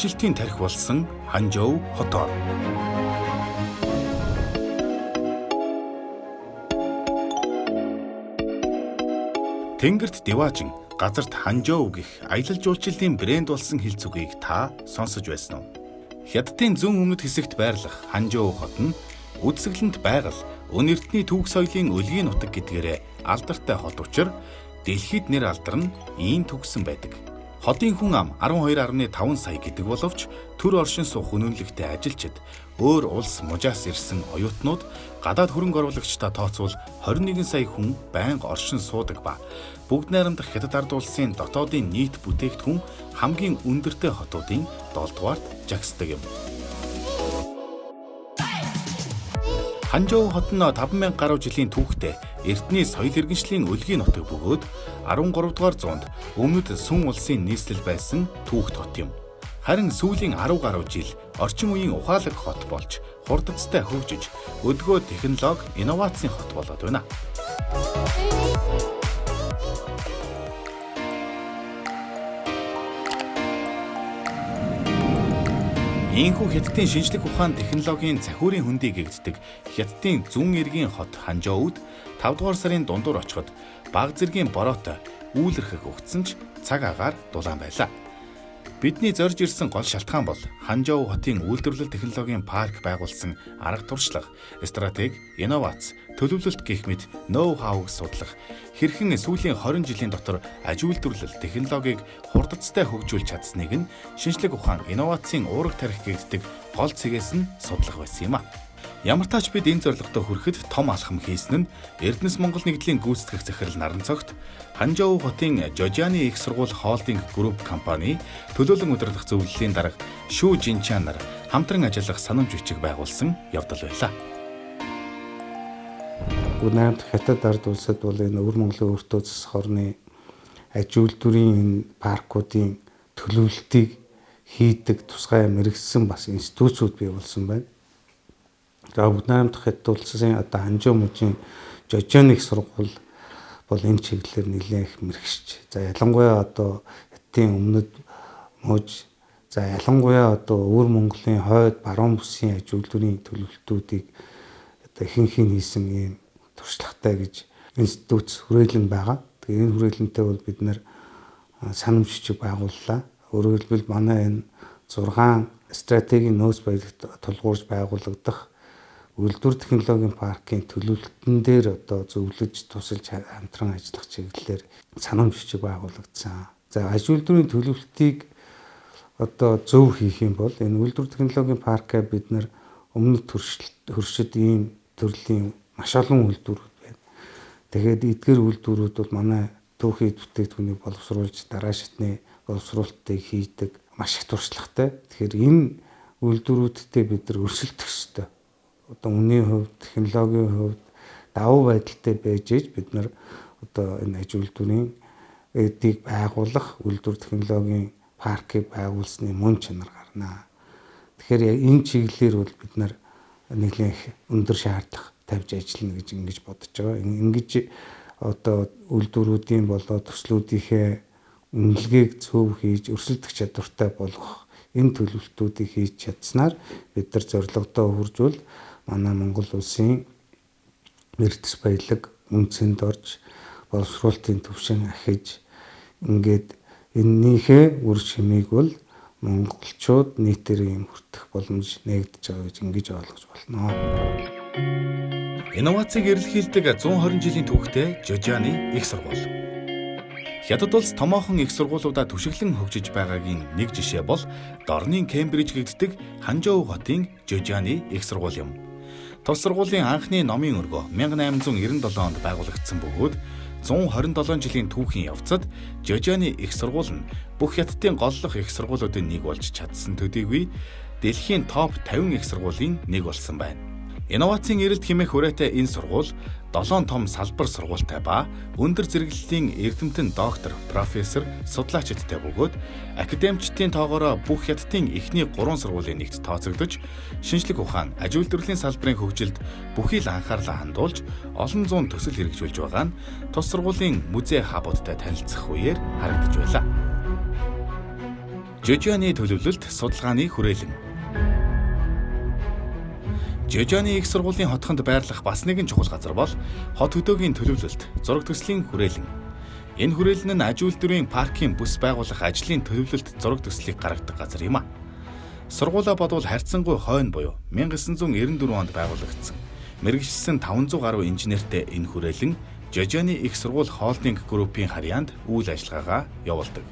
ажилтны тархи болсон Ханчжоу хотоор. Тэнгэрт Деважин, газарт Ханчжоу гэх аялал жуулчлалын брэнд болсон хэл зүгийг та сонсож байсан уу? Хятадын зүүн өмнөд хэсэгт байрлах Ханчжоу хот нь үдсгэлэнт байгаль, өнертний түүх соёлын өлгийн нутаг гэдгээрээ алдартай хот учир дэлхийд нэр алдарн ийм төгссөн байдаг. Хотын хүн ам 12.5 сая гэдэг боловч төр оршин суух үнэмлэгтэй ажилчид, өөр улс мужаас ирсэн оюутнууд, гадаад хөрөнгө оруулагчтай тооцвол 21 сая хүн байнга оршин суудаг ба бүгд найрамдах Хятад ард улсын дотоодын нийт бүтээгдэхүүн хамгийн өндөртэй хотуудын 7-дугаарт жагсдаг юм. Ханчжоу хот нь 5000 гаруй жилийн түүхтэй эртний соёл иргэншлийн өлгийн нутаг бөгөөд 13 дугаар зуунд өмнөд Сүн улсын нийслэл байсан түүхт хот юм. Харин сүүлийн 10 гаруй жил орчин үеийн ухаалаг хот болж хурдцтай хөгжиж, өдгөө технологи, инновацийн хот болоод байна. Ийхүү Хятадын шинжлэх ухаан технологийн цахиурын хөндий гэгддэг Хятадын зүүн эргийн хот Ханчжоуд 5 дугаар сарын дундуур очиход баг зэргийн бороотой үүлэрхэг өгцөн ч цаг агаар дулаан байлаа. Бидний зорж ирсэн гол шалтгаан бол Ханчжоу хотын үйлдвэрлэл технологийн парк байгуулсан арга туршлага, стратеги, инновац, төлөвлөлт гэх мэт ноу-хауг судлах, хэрхэн сүүлийн 20 жилийн дотор аж үйлдвэрлэл технологиг хурдцтай хөгжүүлж чадсныг нь шинжлэх ухаан, инновацийн уурга тарих гэгддэг гол цэгээс нь судлах байсан юм а. Ямар ч тач бид энэ зорилготой хүрэхэд том алхам хийсэн нь Эрдэнэс Монгол нэгдлийн гүйцэтгэх захирал Наран цогт Ханчжоу хотын Жожианы их сургууль холдинг групп компани төлөөлөн удирдах зөвлөлийн дарга Шу Жинчан нар хамтран ажиллах санамж бичиг байгуулсан явдал байлаа. Өнөөдөр Хятад ард улсад бол энэ өвөр Монголын өртөө засах орны аж үйлдвэрийн энэ паркуудын төлөвлөлтийг хийдэг тусгай мэрэгсэн бас институцүүд бий болсон байна. За Буднамд Хятад улсын одоо Ханчжоу мужийн Жожианы их сургууль бол энэ чиглэлээр нэлээд их мэрэгшиж. За ялангуяа одоо Хятадын өмнөд муж, за ялангуяа одоо өвөр Монголын хойд баруун бүсийн аж үйлдвэрийн төлөвлөлтүүдийг одоо ихэнхийн хийсэн ийм туршлагатай гэж институт хүрээлэн байгаа. Тэгээ энэ хүрээлэнтэй бол бид нэр санамж бичиг байгууллаа. Өөрөөр хэлбэл манай энэ 6 стратегийн нөөц баялагт тулгуурж байгуулагдах үйлдвэр технологийн паркын төлөвлөлтөн дээр одоо зөвлөж тусалж хамтран ажиллах чиглэлээр санамж бичиг байгуулагдсан. За аж үйлдвэрийн төлөвлөлтийг одоо зөв хийх юм бол энэ үйлдвэр технологийн паркаа бид нэр өмнөд хөршид ийм төрлийн маш олон үйлдвэрүүд байна. Тэгэхээр эдгээр үйлдвэрүүд бол манай түүхий бүтээгдэхүүнийг боловсруулж дараа шатны боловсруулалтыг хийдэг маш их туршлагатай. Тэгэхээр энэ үйлдвэрүүдтэй бид нар өрсөлдөх ёстой. Одоо үнийн хувьд, технологийн хувьд давуу байдалтай байж бид нар одоо энэ аж үйлдвэрийн эдийг байгуулах үйлдвэр технологийн паркийг байгуулсны мөн чанар гарна. Тэгэхээр энэ чиглэлээр бол бид нар нэлээд өндөр шаардлага тавьж ажиллана гэж ингэж бодож байгаа. Ингэж одоо үйлдвэрүүдийн болоо төслүүдийнхээ үнэлгээг зөв хийж өрсөлдөх чадвартай болгох энэ төлөвлөлтүүдийг хийж чадсанаар бид нар зорилгодоо хүржүүл манай Монгол улсын эрдэс баялаг үнцэнд орж боловсруулалтын түвшин ахиж ингээд эннийхээ үр шимийг бол монголчууд нийтээр юм хүртэх боломж нээгдэж байгаа гэж ингэж ойлгож болно. Инновацийг эрэлхийлдэг 120 жилийн түүхтэй Жожианы их сургууль. Хятад улс томоохон их сургуулиудаа түшиглэн хөгжиж байгаагийн нэг жишээ бол Дорнын Кембриж гэгддэг Ханчжоу хотын Жожианы их сургууль юм. Тус сургуулийн анхны номын өргөө 1897 онд байгуулагдсан бөгөөд 127 жилийн түүхийн явцад Жожианы их сургууль нь бүх Хятадын голлох их сургуулиудын нэг болж чадсан төдийгүй дэлхийн топ 50 их сургуулийн нэг болсон байна. Инновацийн эрэлт хэмээх хүрээтэй энэ сургууль 7 том салбар сургуультай ба өндөр зэрэглэлийн эрдэмтэн доктор, профессор, судлаачидтай бөгөөд академичдын тоогоороо бүх Хятадын эхний 3 сургуулийн нэгт тооцогдож, шинжлэх ухаан, аж үйлдвэрлэлийн салбарын хөгжилд бүхий л анхаарлаа хандуулж, олон зуун төсөл хэрэгжүүлж байгаа нь тус сургуулийн музей хабуудтай танилцах үеэр харагдаж байлаа. Жожооны төлөвлөлт судалгааны хүрээлэн. Жожооны их сургуулийн хотхонд байрлах бас нэгэн чухал газар бол хот хөдөөгийн төлөвлөлт, зураг төслийн хүрээлэн. Энэ хүрээлэн нь аж үйлдвэрийн паркийн бүс байгуулах ажлын төлөвлөлт, зураг төслийг гаргадаг газар юм а. Сургуулаа бодвол харьцангуй хойно буюу 1994 онд байгуулагдсан. Мэргэжсэн 500 гаруй инженертэй энэ хүрээлэн Жожооны их сургууль холдинг группийн харьяанд үйл ажиллагаагаа явуулдаг.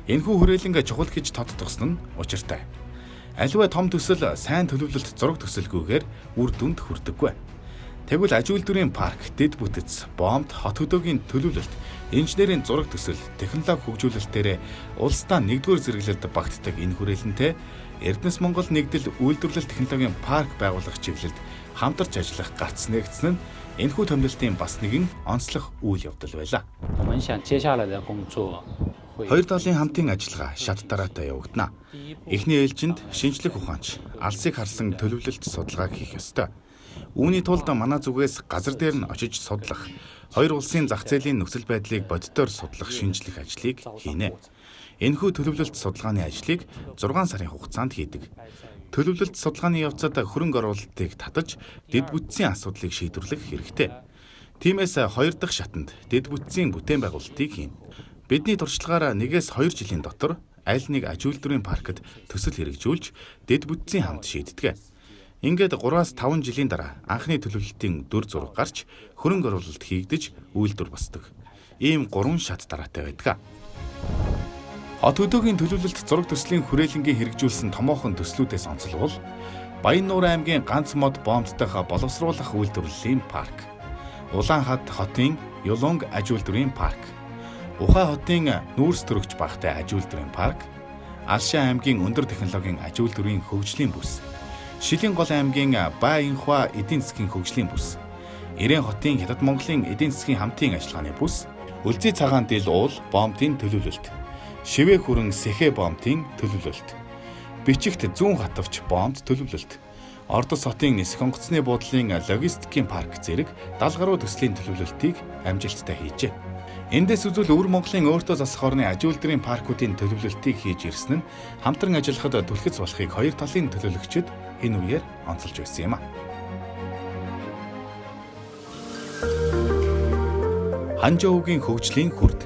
Энэхүү хүрээлэнгээ чухал гэж тодтогсон нь учиртай. Аливаа том төсөл сайн төлөвлөлт зураг төсөлгүйгээр үр дүнд хүрдэггүй. Тэгвэл аж үйлдвэрийн парк, дэд бүтэц, боомт, хот хөдөөгийн төлөвлөлт, инженерийн зураг төсөл, технологи хөгжүүлэлтээр улсдаа нэгдүгээр зэрэглэлд багтдаг энэ хүрээлэнтэй Эрдэнэс Монгол нэгдэл үйлдвэрлэл технологийн парк байгуулах чиглэлд хамтарч ажиллах гарц нэгдсэн нь энэхүү томилолтын бас нэгэн онцлог үйл явдал байлаа. Хоёр талын хамтын ажиллагаа шат дараатай явагдана. Эхний ээлжинд шинжлэх ухаанч, алсыг харсан төлөвлөлт судалгааг хийх ёстой. Үүний тулд манай зүгээс газар дээр нь очиж судлах, хоёр улсын зах зээлийн нөхцөл байдлыг бодитоор судлах шинжлэх ажлыг хийнэ. Энэхүү төлөвлөлт судалгааны ажлыг 6 сарын хугацаанд хийдэг. Төлөвлөлт судалгааны явцад хөрөнгө оруулалтыг татаж, дэд бүтцийн асуудлыг шийдвэрлэх хэрэгтэй. Тиймээс хоёр дахь шатанд дэд бүтцийн бүтээн байгуулалтыг хийнэ. Бидний туршлагаараа 1-2 жилийн дотор аль нэг аж үйлдвэрийн паркт төсөл хэрэгжүүлж, дэд бүтцийн хамт шийддэг. Ингээд 3-5 жилийн дараа анхны төлөвлөлтийн дүр зураг гарч, хөрөнгө оруулалт хийгдэж, үйлдвэр босдог. Ийм 3 шат дараатай байдаг. Хот хөдөөгийн төлөвлөлт зураг төслийн хүрээлэнгийн хэрэгжүүлсэн томоохон төслүүдээс онцлбол Баяннуур аймгийн ганц мод боомт дахь боловсруулах үйлдвэрлэлийн парк, Улаанхад хотын Юлунг аж үйлдвэрийн парк, Ухай хотын Нүүрс төрөгч багтай аж үйлдвэрийн парк, Алшаа аймгийн өндөр технологийн аж үйлдвэрийн хөгжлийн бүс, Шилэн гол аймгийн Баянхва эдийн засгийн хөгжлийн бүс, Ирээн хотын Хятад Монголын эдийн засгийн хамтын ажиллагааны бүс, Үлзий цагаан дэл уул боомтын төлөвлөлт, Шивээ хүрэн Сэхэ боомтын төлөвлөлт, Бичигт зүүн хатавч боомт төлөвлөлт, Ордос хотын Нисэх онгоцны буудлын логистикийн парк зэрэг 70 гаруй төслийн төлөвлөлтийг амжилттай хийжээ. Эндээс үзвэл Өвөр Монголын өөртөө засах орны аж үйлдвэрийн паркуудын төлөвлөлтийг хийж ирсэн нь хамтран ажиллахад түлхэц болохыг хоёр талын төлөөлөгчид энэ үеэр онцолж байсан юм а. Ханжоугийн хөгжлийн хүрд.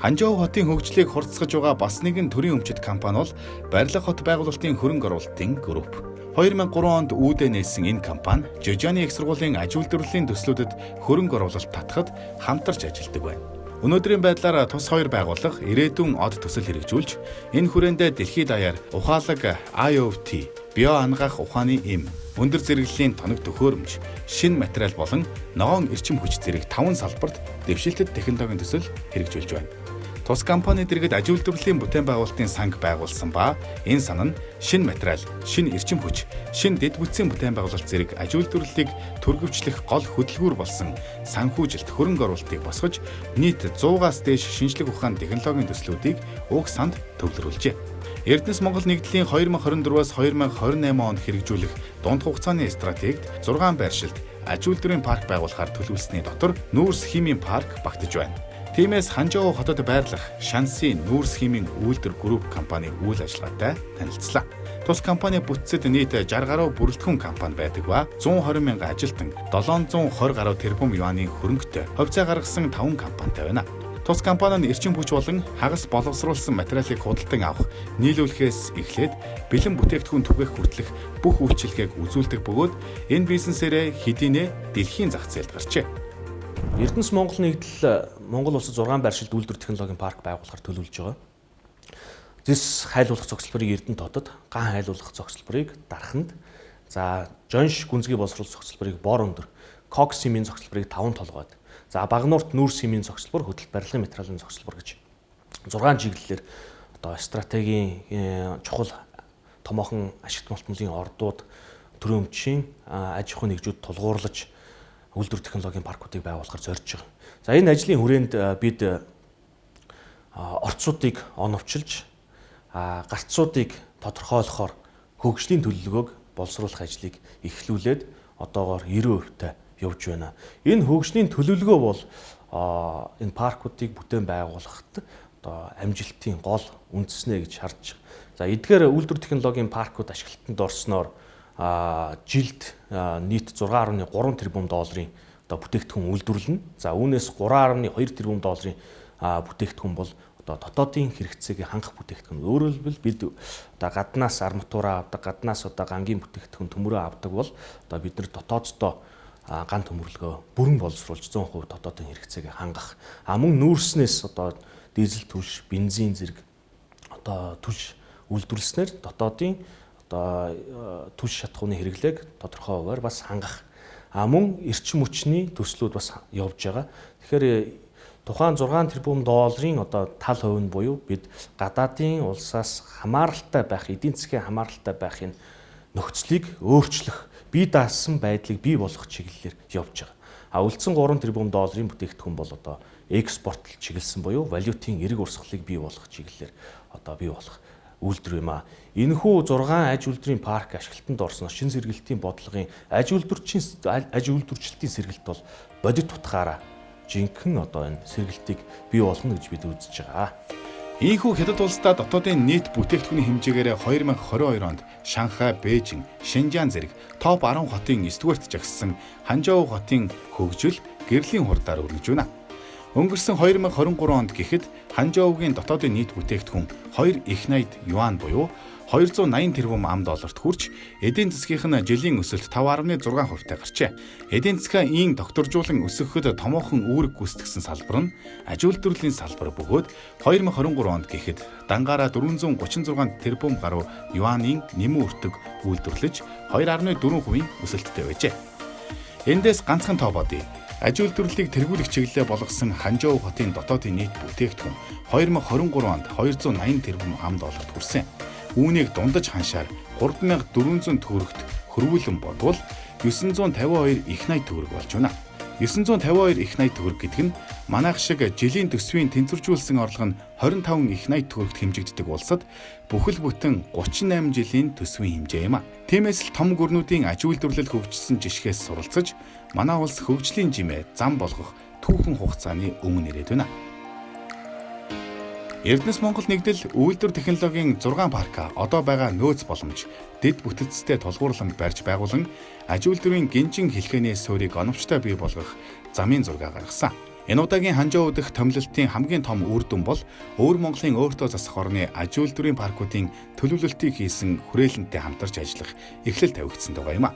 Ханжоу хотын хөгжлийг хурцсаж байгаа бас нэгэн төрийн өмчит компани бол Барилга хот байгуулалтын хөрөнгө оруулалтын групп. 2003 онд үүдээ нээсэн энэ компани Жожооны их сургуулийн аж үйлдвэрлэлийн төслүүдэд хөрөнгө оруулалт татахад хамтарч ажилладаг байна. Өнөөдрийн байдлаар тус хоёр байгууллага ирээдүйн од төсөл хэрэгжүүлж, энэ хүрээндээ дэлхийд даяар ухаалаг IoT, био ангаах ухааны эм, өндөр зэрэглэлийн тоног төхөөрөмж, шинэ материал болон ногоон эрчим хүч зэрэг 5 салбарт дэвшилтэт технологийн төсөл хэрэгжүүлж байна. Тус компани дэргэд аж үйлдвэрлэлийн бүтээн байгуулалтын санг байгуулсан ба энэ сан нь шинэ материал, шинэ эрчим хүч, шинэ дэд бүтцийн бүтээн байгуулалт зэрэг аж үйлдвэрлэлийг түргэвчлэх гол хөдөлгүүр болсон санхүүжилт хөрөнгө оруулалтыг босгож нийт 100-аас дээш шинжлэх ухааны технологийн төслүүдийг уг санд төвлөрүүлжээ. Эрдэнэс Монгол нэгдлийн 2024-аас 2028 онд хэрэгжүүлэх дунд хугацааны стратегид 6 байршилд аж үйлдвэрийн парк байгуулахаар төлөвлөсний дотор Нүүрс химийн парк багтаж байна. Тиймээс Ханжоу хотод байрлах Шанси Нүүрс химийн үйлдвэр групп компани үйл ажиллагаатай танилцлаа. Тус компани бүтцэд нийт 60 гаруй бүрэлдэхүүн компани байдаг ба 120 мянган ажилтан 720 гаруй тэрбум юаны хөрөнгөтэй хувьцаа гаргасан 5 компанитай байна. Тус компани нь эрчим хүч болон хагас боловсруулсан материалыг худалдан авах, нийлүүлэхээс эхлээд бэлэн бүтээгдэхүүн түгээх хүртэлх бүх үйлчилгээг үзүүлдэг бөгөөд энэ бизнесээрээ хэдийнэ дэлхийн зах зээлд гарчээ. Эрдэнэс Монгол нэгдэл Монгол улсад 6 байршилд үйлдвэр технологийн парк байгуулахар төлөвлөж байгаа. Зис хайлуулах цогцлборыг Эрдэнэт хотод, ган хайлуулах цогцлборыг Дарханд, за Жонш гүнзгий боловсруулах цогцлборыг Бор өндөр, Кокс химийн цогцлборыг 5 толгойд, за Багнуурт Нүүрс химийн цогцлбор, хөдөлт барилгын материалын цогцлбор гэж 6 чиглэлээр одоо стратегийн чухал томоохон ашигт малтмлын ордууд, төрийн өмчийн аж ахуйн нэгжүүд тулгуурлаж үйлдвэр технологийн паркуудыг байгуулахар зорж байгаа. За энэ ажлын хүрээнд бид орцуудыг оновчилж, гарцуудыг тодорхойлохоор хөгжлийн төлөвлөгөөг боловсруулах ажлыг эхлүүлээд одоогоор 90%-тай явж байна. Энэ хөгжлийн төлөвлөгөө бол энэ паркуудыг бүтээн байгуулахад одоо амжилтын гол үндэснэ гэж харж байгаа. За эдгээр үйлдвэр технологийн паркууд ашиглалтанд орсноор жилд нийт 6.3 тэрбум долларын одоо бүтээгдэхүүн үйлдвэрлэнэ. За үүнээс 3.2 тэрбум долларын бүтээгдэхүүн бол одоо дотоодын хэрэгцээг хангах бүтээгдэхүүн. Өөрөөр хэлбэл бид одоо гаднаас арматура авдаг, гаднаас одоо гангийн бүтээгдэхүүн төмөрөө авдаг бол одоо бид нар дотооддоо ган төмөрлөгөө бүрэн боловсруулж 100% дотоодын хэрэгцээг хангах. Мөн нүүрснээс одоо дизель түлш, бензин зэрэг одоо түлш үйлдвэрлэснээр дотоодын одоо түлш шатхууны хэрэглээг тодорхой хуваар бас хангах. Мөн эрчим хүчний төслүүд бас явж байгаа. Тэгэхээр тухайн 6 тэрбум долларын одоо тал хувь нь буюу бид гадаадын улсаас хамааралтай байх, эдийн засгийн хамааралтай байхын нөхцөлийг өөрчлөх, бие даасан байдлыг бий болгох чиглэлээр явж байгаа. Үлдсэн 3 тэрбум долларын бүтээгдэхүүн бол одоо экспортлол чиглэсэн буюу валютын эрг урсгалыг бий болгох чиглэлээр одоо бий болох үйлдвэр юм а. Энэхүү 6 аж үйлдвэрийн парк ашиглалтанд орсон шин сэргэлтийн бодлогын аж үйлдвэрчилтийн сэргэлт бол бодит утгаараа жинхэнэ одоо энэ сэргэлтийг бий болгоно гэж бид үзэж байгаа. Ийхүү хятад улсдаа дотоодын нийт бүтээгдэхүүний хэмжээгээр 2022 онд Шанхай, Бээжин, Шинжаан зэрэг топ 10 хотын 9-дүгээрт жагссан Ханчжоу хотын хөгжил гэрлийн хурдаар өргөж байна. Өнгөрсөн 2023 онд гэхэд Ханчжоугийн дотоодын нийт бүтээгдэхүүн 2 их найд юан буюу 280 тэрбум $т хүрч эдийн засгийн жилийн өсөлт 5.6%-тай гарчээ. Эдийн засгаа ийн докторжуулан өсгөхөд томоохон үүрэг гүйцэтгэсэн салбар нь аж үйлдвэрлэлийн салбар бөгөөд 2023 онд гэхэд дангаараа 436 тэрбум гаруй юанийн нэмэн өртөг үйлдвэрлэж 2.4% өсөлттэй байжээ. Эндээс ганцхан тоо бодъё. Аж үйлдвэрлэлийг тэргүүлэх чиглэлээ болгосон Ханчжоу хотын дотоодын нийт бүтээгдэхүүн 2023 онд 280 тэрбум $т хүрсэн. Үүнийг дундаж ханшаар 3400 төгрөгт хөрвүүлэн бодвол 952 их найд төгрөг болж байна. 952 их найд төгрөг гэдэг нь манайх шиг жилийн төсвийн тэнцвэржүүлсэн орлого нь 25 их найд төгрөгт хэмжигддэг улсад бүхэл бүтэн 38 жилийн төсвийн хэмжээ юм а. Тиймээс л том гүрнүүдийн аж үйлдвэрлэл хөгжсөн жишгээс суралцаж манай улс хөгжлийн жимээ зам болгох түүхэн хугацааны өмнө ирээд байна. Эрдэнэс Монгол нэгдэл үйлдвэр технологийн 6 парка одоо байгаа нөөц боломж дэд бүтцтэй тулгуурланд барьж байгуулан аж үйлдвэрийн гинжин хэлхээний суурийг оновчтой бий болгох замын зураг гаргасан. Энэ удаагийн Ханчжоу дахь томилолтын хамгийн том үр дүн бол өвөр Монголын өөртөө засах орны аж үйлдвэрийн паркуудын төлөвлөлтийг хийсэн хүрээлэнтэй хамтарч ажиллах эхлэл тавигдсан байгаа юм а.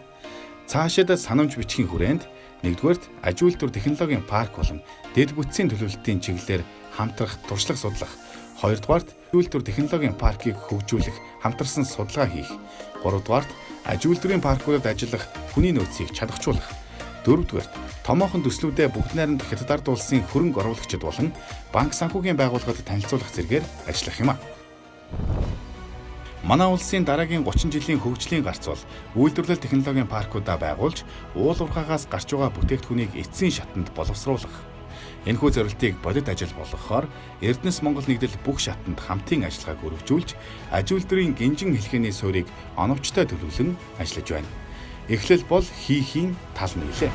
Цаашид санамж бичгийн хүрээнд 1-р аж үйлдвэр технологийн парк болон дэд бүтцийн төлөвлөлтийн чиглэлээр хамтрах туршлага судлах, 2-р үйлдвэр технологийн паркийг хөгжүүлэх хамтарсан судалгаа хийх, 3-р аж үйлдвэрийн паркуудад ажиллах хүний нөөцийг чадахжуулах, 4-р томоохон төслүүдээ бүгд найрамдах хятад ард улсын хөрөнгө оруулагчид болон банк санхүүгийн байгууллагад танилцуулах зэргээр ажиллах юм а. Манай улсын дараагийн 30 жилийн хөгжлийн гарц бол үйлдвэрлэл технологийн паркуудаа байгуулж уул уурхаагаас гарч байгаа бүтээгдэхүүнийг эцсийн шатанд боловсруулах. Энэхүү зорилтыг бодит ажил болгохоор Эрдэнэс Монгол нэгдэл бүх шатанд хамтын ажиллагааг өргөжүүлж аж үйлдвэрийн гинжин хэлхээний суурийг оновчтой төлөвлөн ажиллаж байна. Эхлэл бол хийхийн тал нэлээ.